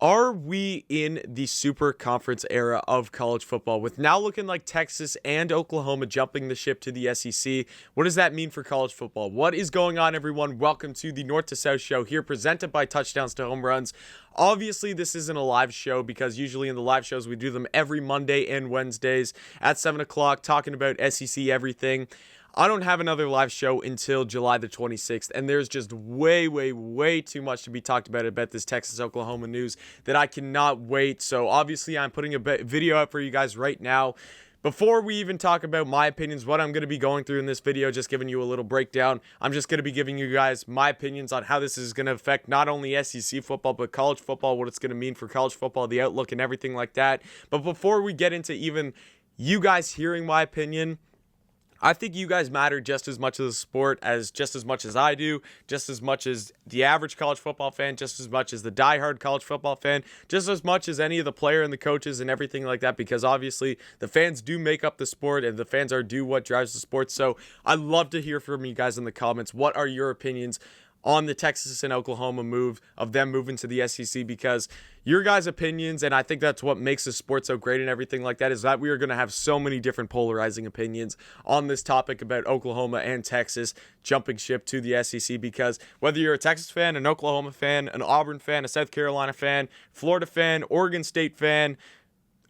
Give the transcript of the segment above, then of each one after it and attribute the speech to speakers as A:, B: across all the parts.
A: Are we in the super conference era of college football with now looking like Texas and Oklahoma jumping the ship to the SEC? What does that mean for college football? What is going on, everyone? Welcome to the North to South show here, presented by Touchdowns to Home Runs. Obviously, this isn't a live show because usually in the live shows we do them every Monday and Wednesdays at 7 o'clock talking about SEC everything. I don't have another live show until July the 26th, and there's just way too much to be talked about this Texas-Oklahoma news that I cannot wait. So obviously, I'm putting a video up for you guys right now. Before we even talk about my opinions, what I'm going to be going through in this video, just giving you a little breakdown, I'm just going to be giving you guys my opinions on how this is going to affect not only SEC football, but college football, what it's going to mean for college football, the outlook, and everything like that. But before we get into even you guys hearing my opinion, I think you guys matter just as much as the sport, just as much as I do, just as much as the average college football fan, just as much as the diehard college football fan, just as much as any of the player and the coaches and everything like that, because obviously the fans do make up the sport and the fans do what drives the sport. So I'd love to hear from you guys in the comments. What are your opinions on the Texas and Oklahoma move of them moving to the SEC? Because your guys' opinions, and I think that's what makes the sport so great and everything like that, is that we are going to have so many different polarizing opinions on this topic about Oklahoma and Texas jumping ship to the SEC. Because whether you're a Texas fan, an Oklahoma fan, an Auburn fan, a South Carolina fan, Florida fan, Oregon State fan,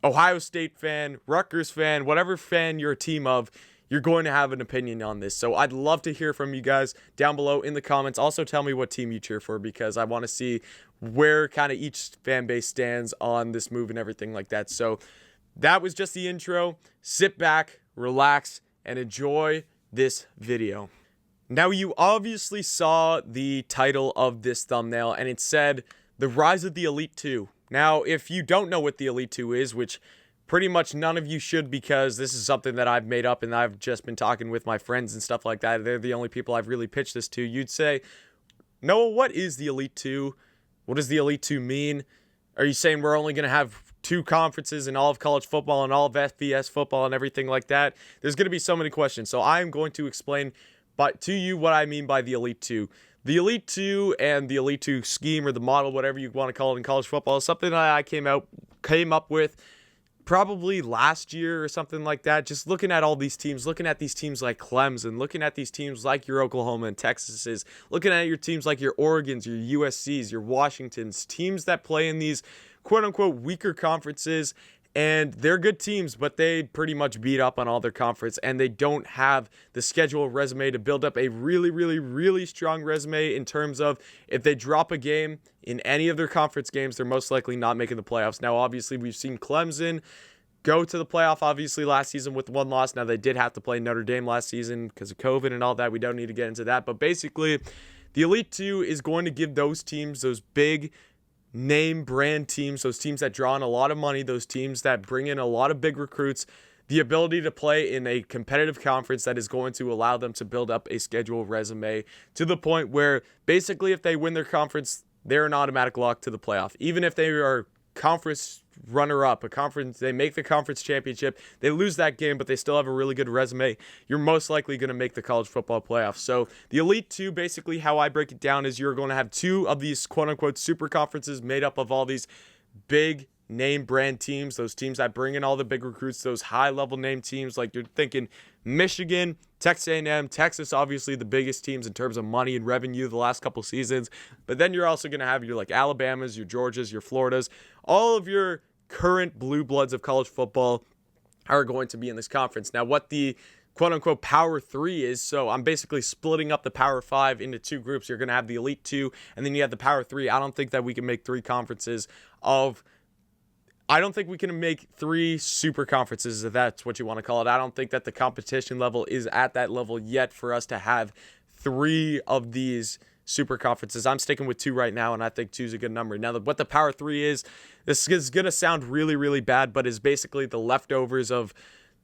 A: Ohio State fan, Rutgers fan, whatever fan you're a team of, you're going to have an opinion on this. So I'd love to hear from you guys down below in the comments. Also tell me what team you cheer for, because I want to see where kind of each fan base stands on this move and everything like that. So that was just the intro. Sit back, relax, and enjoy this video. Now, you obviously saw the title of this thumbnail, and it said The Rise of the Elite Two. Now, if you don't know what the Elite Two is, which pretty much none of you should, because this is something that I've made up and I've just been talking with my friends and stuff like that. They're the only people I've really pitched this to. You'd say, Noah, what is the Elite Two? What does the Elite Two mean? Are you saying we're only going to have two conferences in all of college football and all of FBS football and everything like that? There's going to be so many questions. So I'm going to explain to you what I mean by the Elite Two. The Elite Two and the Elite Two scheme, or the model, whatever you want to call it in college football, is something that I came up with probably last year or something like that. Just looking at all these teams, looking at these teams like Clemson, looking at these teams like your Oklahoma and Texases, looking at your teams like your Oregons, your USCs, your Washingtons, teams that play in these quote-unquote weaker conferences. And they're good teams, but they pretty much beat up on all their conference, and they don't have the schedule resume to build up a really strong resume in terms of if they drop a game in any of their conference games, they're most likely not making the playoffs. Now, obviously, we've seen Clemson go to the playoff, obviously, last season with one loss. Now, they did have to play Notre Dame last season because of COVID and all that. We don't need to get into that. But basically, the Elite Two is going to give those teams, those big name brand teams, those teams that draw in a lot of money, those teams that bring in a lot of big recruits, the ability to play in a competitive conference that is going to allow them to build up a schedule resume to the point where basically if they win their conference, they're an automatic lock to the playoff. Even if they are conference runner-up, they make the conference championship, they lose that game, but they still have a really good resume, you're most likely going to make the college football playoffs. So the Elite Two, basically how I break it down, is you're going to have two of these quote-unquote super conferences made up of all these big name brand teams, those teams that bring in all the big recruits, those high-level name teams, like you're thinking Michigan, Texas A&M, Texas, obviously the biggest teams in terms of money and revenue the last couple seasons. But then you're also going to have your like Alabamas, your Georgias, your Floridas, all of your current blue bloods of college football are going to be in this conference. Now, what the quote-unquote Power 3 is, so I'm basically splitting up the Power 5 into two groups. You're going to have the Elite 2, and then you have the Power 3. I don't think that we can make three super conferences, if that's what you want to call it. I don't think that the competition level is at that level yet for us to have three of these super conferences. I'm sticking with two right now, and I think two is a good number. Now, what the Power 3 is, this is going to sound really bad, but is basically the leftovers of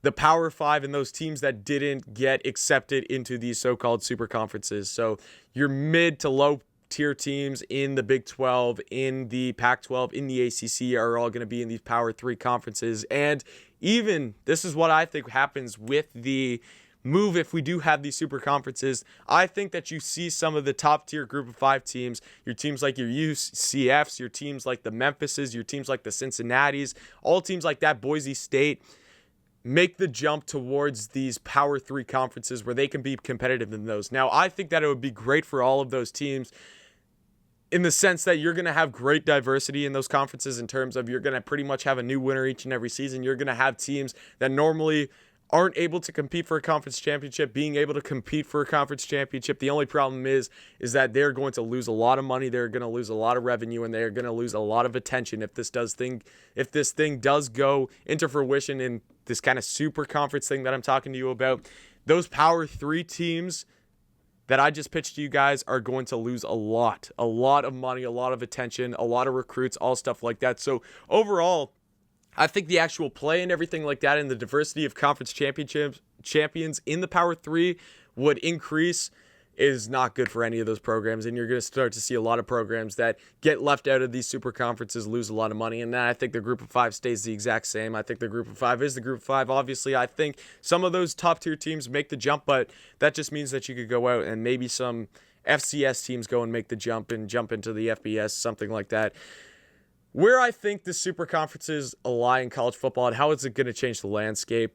A: the Power 5 and those teams that didn't get accepted into these so-called super conferences. So your mid to low tier teams in the Big 12, in the Pac-12, in the ACC are all going to be in these Power 3 conferences. And even, this is what I think happens with the move if we do have these super conferences. I think that you see some of the top tier group of 5 teams, your teams like your UCFs, your teams like the Memphises, your teams like the Cincinnatis, all teams like that, Boise State, make the jump towards these Power 3 conferences where they can be competitive in those. Now, I think that it would be great for all of those teams in the sense that you're going to have great diversity in those conferences in terms of you're going to pretty much have a new winner each and every season. You're going to have teams that normally aren't able to compete for a conference championship being able to compete for a conference championship. The only problem is that they're going to lose a lot of money, they're going to lose a lot of revenue, and they're going to lose a lot of attention if this thing does go into fruition in this kind of super conference thing that I'm talking to you about. Those Power 3 teams that I just pitched to you guys are going to lose a lot of money, a lot of attention, a lot of recruits, all stuff like that. So overall, I think the actual play and everything like that and the diversity of conference champions in the Power 3 would increase is not good for any of those programs. And you're going to start to see a lot of programs that get left out of these super conferences lose a lot of money. And then I think the group of 5 stays the exact same. I think the group of 5 is the group of 5. Obviously, I think some of those top tier teams make the jump, but that just means that you could go out and maybe some FCS teams go and make the jump and jump into the FBS, something like that. Where I think the super conferences lie in college football and how is it going to change the landscape.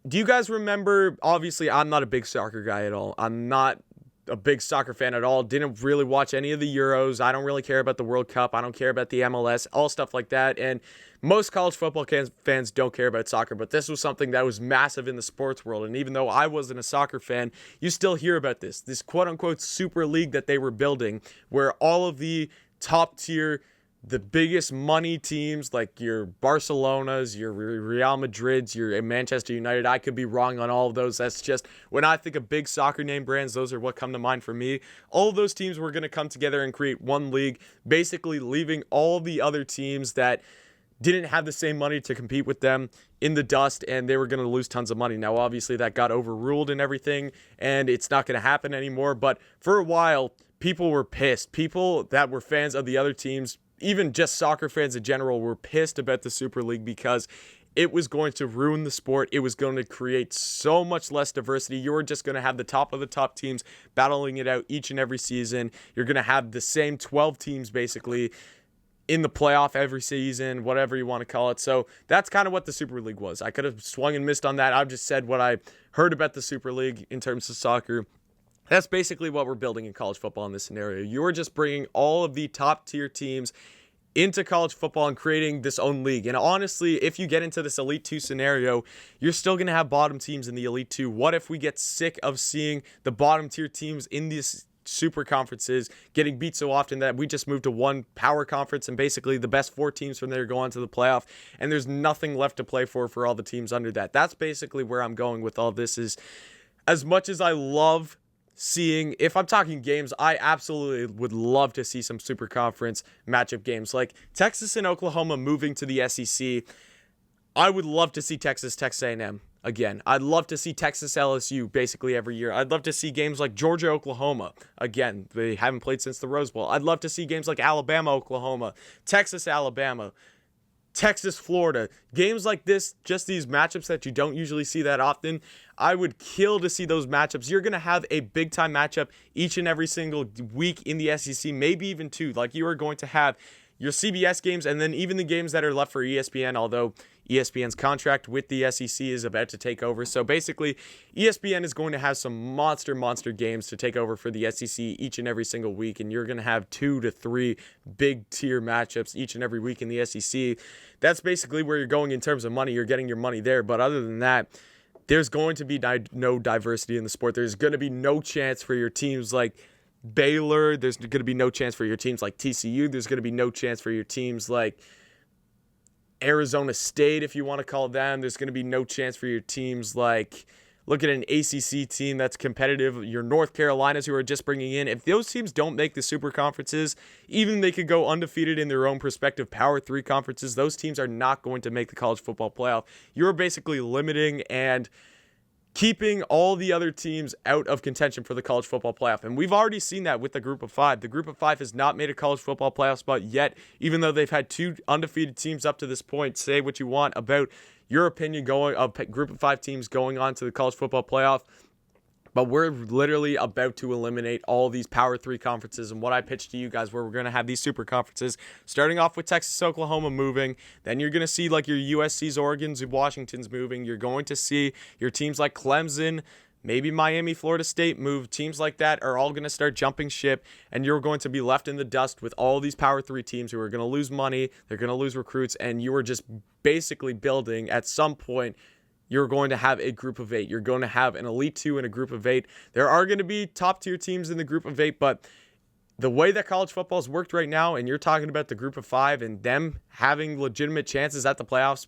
A: Do you guys remember, obviously I'm not a big soccer guy at all. I'm not a big soccer fan at all. Didn't really watch any of the Euros. I don't really care about the World Cup. I don't care about the MLS, all stuff like that. And most college football fans don't care about soccer, but this was something that was massive in the sports world. And even though I wasn't a soccer fan, you still hear about this quote unquote super league that they were building where all of the top tier, the biggest money teams like your Barcelonas, your Real Madrids, your Manchester United, I could be wrong on all of those. That's just, when I think of big soccer name brands, those are what come to mind for me. All of those teams were going to come together and create one league, basically leaving all the other teams that didn't have the same money to compete with them in the dust, and they were going to lose tons of money. Now, obviously, that got overruled and everything, and it's not going to happen anymore. But for a while, people were pissed. People that were fans of the other teams, even just soccer fans in general, were pissed about the Super League because it was going to ruin the sport. It was going to create so much less diversity. You were just going to have the top of the top teams battling it out each and every season. You're going to have the same 12 teams basically in the playoff every season, whatever you want to call it. So that's kind of what the Super League was. I could have swung and missed on that. I've just said what I heard about the Super League in terms of soccer. That's basically what we're building in college football in this scenario. You're just bringing all of the top tier teams into college football and creating this own league. And honestly, if you get into this Elite 2 scenario, you're still going to have bottom teams in the Elite 2. What if we get sick of seeing the bottom tier teams in these super conferences getting beat so often that we just move to one power conference and basically the best 4 teams from there go on to the playoff and there's nothing left to play for all the teams under that? That's basically where I'm going with all this. Is as much as I love seeing, if I'm talking games, I absolutely would love to see some super conference matchup games like Texas and Oklahoma moving to the SEC. I would love to see Texas A&M again. I'd love to see Texas LSU basically every year. I'd love to see games like Georgia Oklahoma again. They haven't played since the Rose Bowl. I'd love to see games like Alabama Oklahoma, Texas Alabama, Texas, Florida, games like this, just these matchups that you don't usually see that often. I would kill to see those matchups. You're going to have a big time matchup each and every single week in the SEC, maybe even 2. Like you are going to have your CBS games and then even the games that are left for ESPN, although ESPN's contract with the SEC is about to take over. So basically, ESPN is going to have some monster games to take over for the SEC each and every single week, and you're going to have 2 to 3 big tier matchups each and every week in the SEC. That's basically where you're going in terms of money. You're getting your money there, but other than that, there's going to be no diversity in the sport. There's going to be no chance for your teams like Baylor. There's going to be no chance for your teams like TCU. There's going to be no chance for your teams like Arizona State, if you want to call them. There's going to be no chance for your teams like, look at an ACC team that's competitive, your North Carolinas who are just bringing in. If those teams don't make the super conferences, even they could go undefeated in their own prospective Power 3 conferences, those teams are not going to make the college football playoff. You're basically limiting and keeping all the other teams out of contention for the college football playoff. And we've already seen that with the group of five. The group of five has not made a college football playoff spot yet, even though they've had two undefeated teams up to this point. Say what you want about your opinion of group of five teams going on to the college football playoff. But we're literally about to eliminate all these Power 3 conferences. And what I pitched to you guys, where we're going to have these super conferences, starting off with Texas, Oklahoma moving. Then you're going to see like your USC's, Oregon's, and Washington's moving. You're going to see your teams like Clemson, maybe Miami, Florida State move. Teams like that are all going to start jumping ship. And you're going to be left in the dust with all these Power 3 teams who are going to lose money. They're going to lose recruits. And you are just basically building at some point. You're going to have a group of 8. You're going to have an Elite 2 and a group of 8. There are going to be top-tier teams in the group of 8, but the way that college football has worked right now, and you're talking about the group of 5 and them having legitimate chances at the playoffs,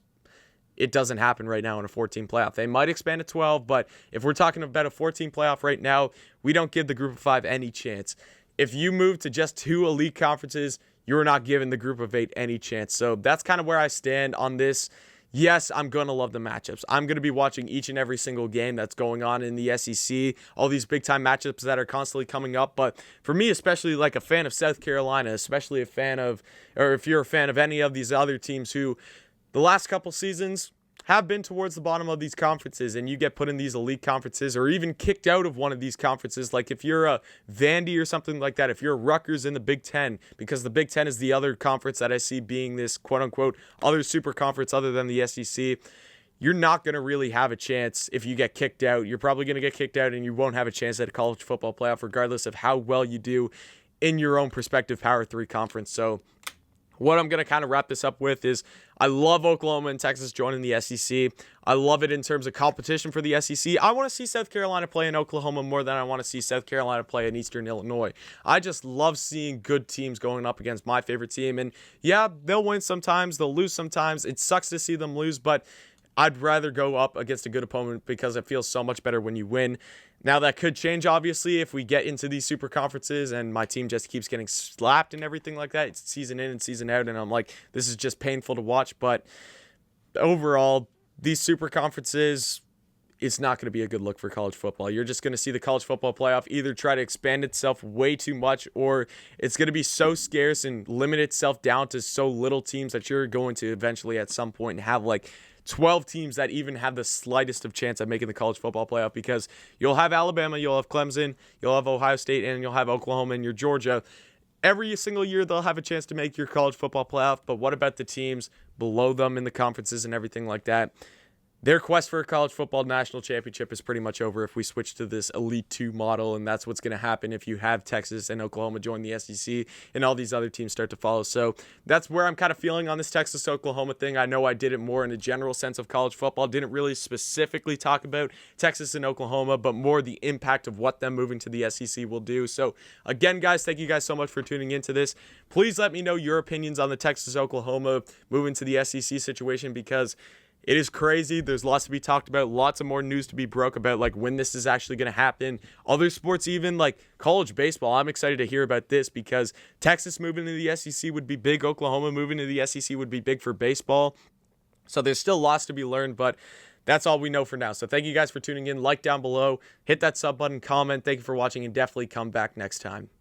A: it doesn't happen right now in a 14 playoff. They might expand to 12, but if we're talking about a 14 playoff right now, we don't give the group of 5 any chance. If you move to just 2 elite conferences, you're not giving the group of 8 any chance. So that's kind of where I stand on this. Yes, I'm going to love the matchups. I'm going to be watching each and every single game that's going on in the SEC, all these big-time matchups that are constantly coming up. But for me, especially like a fan of South Carolina, especially a fan of, or if you're a fan of any of these other teams who the last couple seasons have been towards the bottom of these conferences, and you get put in these elite conferences or even kicked out of one of these conferences, like if you're a Vandy or something like that, if you're Rutgers in the Big Ten, because the Big Ten is the other conference that I see being this quote-unquote other super conference other than the SEC, you're not going to really have a chance if you get kicked out. You're probably going to get kicked out, and you won't have a chance at a college football playoff regardless of how well you do in your own prospective Power 3 conference. So what I'm going to kind of wrap this up with is I love Oklahoma and Texas joining the SEC. I love it in terms of competition for the SEC. I want to see South Carolina play in Oklahoma more than I want to see South Carolina play in Eastern Illinois. I just love seeing good teams going up against my favorite team. And yeah, they'll win sometimes. They'll lose sometimes. It sucks to see them lose, but I'd rather go up against a good opponent because it feels so much better when you win. Now, that could change, obviously, if we get into these super conferences and my team just keeps getting slapped and everything like that. It's season in and season out, and I'm like, this is just painful to watch. But overall, these super conferences, it's not going to be a good look for college football. You're just going to see the college football playoff either try to expand itself way too much, or it's going to be so scarce and limit itself down to so little teams that you're going to eventually at some point have like 12 teams that even have the slightest of chance at making the college football playoff, because you'll have Alabama, you'll have Clemson, you'll have Ohio State, and you'll have Oklahoma and your Georgia. Every single year they'll have a chance to make your college football playoff, but what about the teams below them in the conferences and everything like that? Their quest for a college football national championship is pretty much over if we switch to this Elite 2 model, and that's what's going to happen if you have Texas and Oklahoma join the SEC and all these other teams start to follow. So that's where I'm kind of feeling on this Texas-Oklahoma thing. I know I did it more in a general sense of college football, didn't really specifically talk about Texas and Oklahoma, but more the impact of what them moving to the SEC will do. So again, guys, thank you guys so much for tuning into this. Please let me know your opinions on the Texas-Oklahoma moving to the SEC situation, because it is crazy. There's lots to be talked about, lots of more news to be broke about, like when this is actually going to happen. Other sports, even like college baseball, I'm excited to hear about this, because Texas moving to the SEC would be big. Oklahoma moving to the SEC would be big for baseball. So there's still lots to be learned, but that's all we know for now. So thank you guys for tuning in. Like down below, hit that sub button, comment. Thank you for watching, and definitely come back next time.